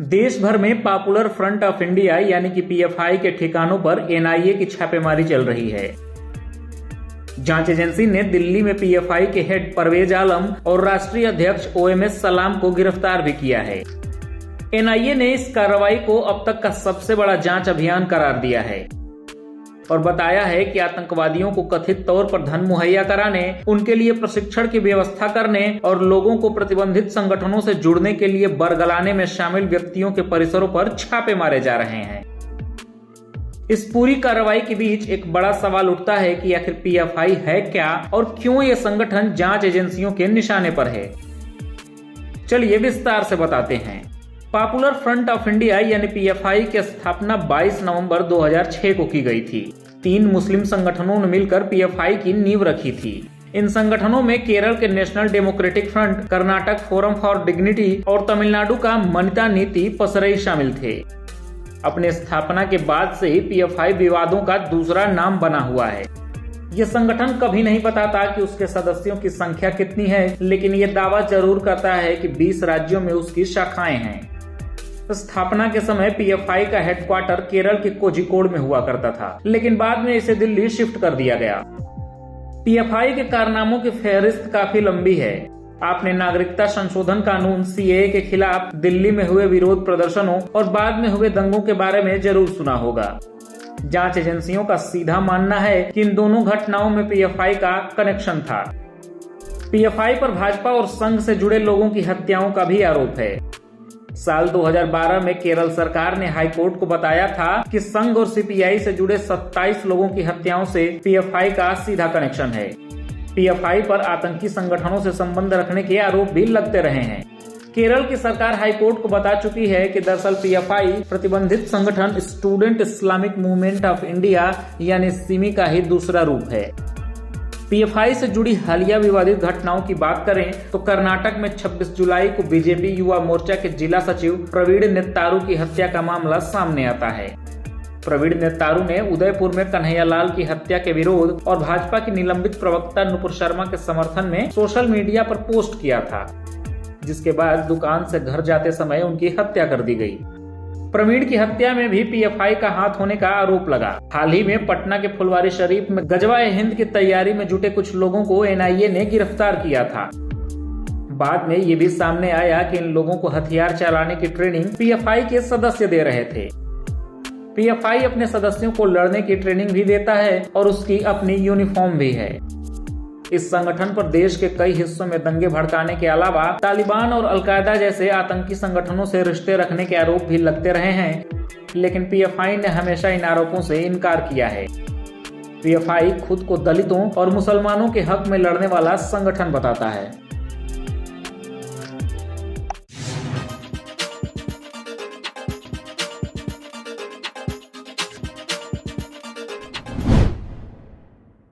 देश भर में पॉपुलर फ्रंट ऑफ इंडिया यानी कि पीएफआई के ठिकानों पर एनआईए की छापेमारी चल रही है। जांच एजेंसी ने दिल्ली में पीएफआई के हेड परवेज आलम और राष्ट्रीय अध्यक्ष ओएमएस सलाम को गिरफ्तार भी किया है। एनआईए ने इस कार्रवाई को अब तक का सबसे बड़ा जांच अभियान करार दिया है और बताया है कि आतंकवादियों को कथित तौर पर धन मुहैया कराने, उनके लिए प्रशिक्षण की व्यवस्था करने और लोगों को प्रतिबंधित संगठनों से जुड़ने के लिए बरगलाने में शामिल व्यक्तियों के परिसरों पर छापे मारे जा रहे हैं। इस पूरी कार्रवाई के बीच एक बड़ा सवाल उठता है कि आखिर पीएफआई है क्या और क्यों ये संगठन जांच एजेंसियों के निशाने पर है। चलिए विस्तार से बताते हैं। पॉपुलर फ्रंट ऑफ इंडिया यानी पीएफआई की स्थापना 22 नवंबर 2006 को की गई थी। 3 मुस्लिम संगठनों ने मिलकर पीएफआई की नींव रखी थी। इन संगठनों में केरल के national democratic front, Karnataka forum for dignity और तमिलनाडु का मनिता नीति पसरई शामिल थे। अपने स्थापना के बाद से ही पीएफआई विवादों का दूसरा नाम बना हुआ है। यह संगठन कभी नहीं बताता कि उसके सदस्यों की संख्या कितनी है, लेकिन यह दावा जरूर करता है कि 20 राज्यों में उसकी शाखाएं हैं। स्थापना के समय पीएफआई का हेडक्वार्टर केरल के कोझिकोड में हुआ करता था, लेकिन बाद में इसे दिल्ली शिफ्ट कर दिया गया। पीएफआई के कारनामों की फहरिस्त काफी लंबी है। आपने नागरिकता संशोधन कानून सीएए के खिलाफ दिल्ली में हुए विरोध प्रदर्शनों और बाद में हुए दंगों के बारे में जरूर सुना होगा। जांच एजेंसियों का सीधा मानना है कि इन दोनों घटनाओं में पीएफआई का कनेक्शन था। पीएफआई पर भाजपा और संघ से जुड़े लोगों की हत्याओं का भी आरोप है। साल 2012 में केरल सरकार ने हाईकोर्ट को बताया था कि संघ और सीपीआई से जुड़े 27 लोगों की हत्याओं से पीएफआई का सीधा कनेक्शन है। पीएफआई पर आतंकी संगठनों से संबंध रखने के आरोप भी लगते रहे हैं। केरल की सरकार हाईकोर्ट को बता चुकी है कि दरअसल पीएफआई प्रतिबंधित संगठन student Islamic movement of India यानी सिमी का ही दूसरा रूप है। पीएफआई से जुड़ी हालिया विवादित घटनाओं की बात करें तो कर्नाटक में 26 जुलाई को बीजेपी युवा मोर्चा के जिला सचिव प्रवीण नेत्तारू की हत्या का मामला सामने आता है। प्रवीण नेत्तारू ने उदयपुर में कन्हैयालाल की हत्या के विरोध और भाजपा की निलंबित प्रवक्ता नुपुर शर्मा के समर्थन में सोशल मीडिया पर पोस्ट किया था, जिसके बाद दुकान से घर जाते समय उनकी हत्या कर दी गई। प्रवीण की हत्या में भी पीएफआई का हाथ होने का आरोप लगा। हाल ही में पटना के फुलवारी शरीफ में गजवा हिंद की तैयारी में जुटे कुछ लोगों को एनआईए ने गिरफ्तार किया था। बाद में ये भी सामने आया कि इन लोगों को हथियार चलाने की ट्रेनिंग पीएफआई के सदस्य दे रहे थे। पीएफआई अपने सदस्यों को लड़ने की ट्रेनिंग भी देता है और उसकी अपनी यूनिफॉर्म भी है। इस संगठन पर देश के कई हिस्सों में दंगे भड़काने के अलावा तालिबान और अलकायदा जैसे आतंकी संगठनों से रिश्ते रखने के आरोप भी लगते रहे हैं, लेकिन पीएफआई ने हमेशा इन आरोपों से इनकार किया है। पीएफआई खुद को दलितों और मुसलमानों के हक में लड़ने वाला संगठन बताता है।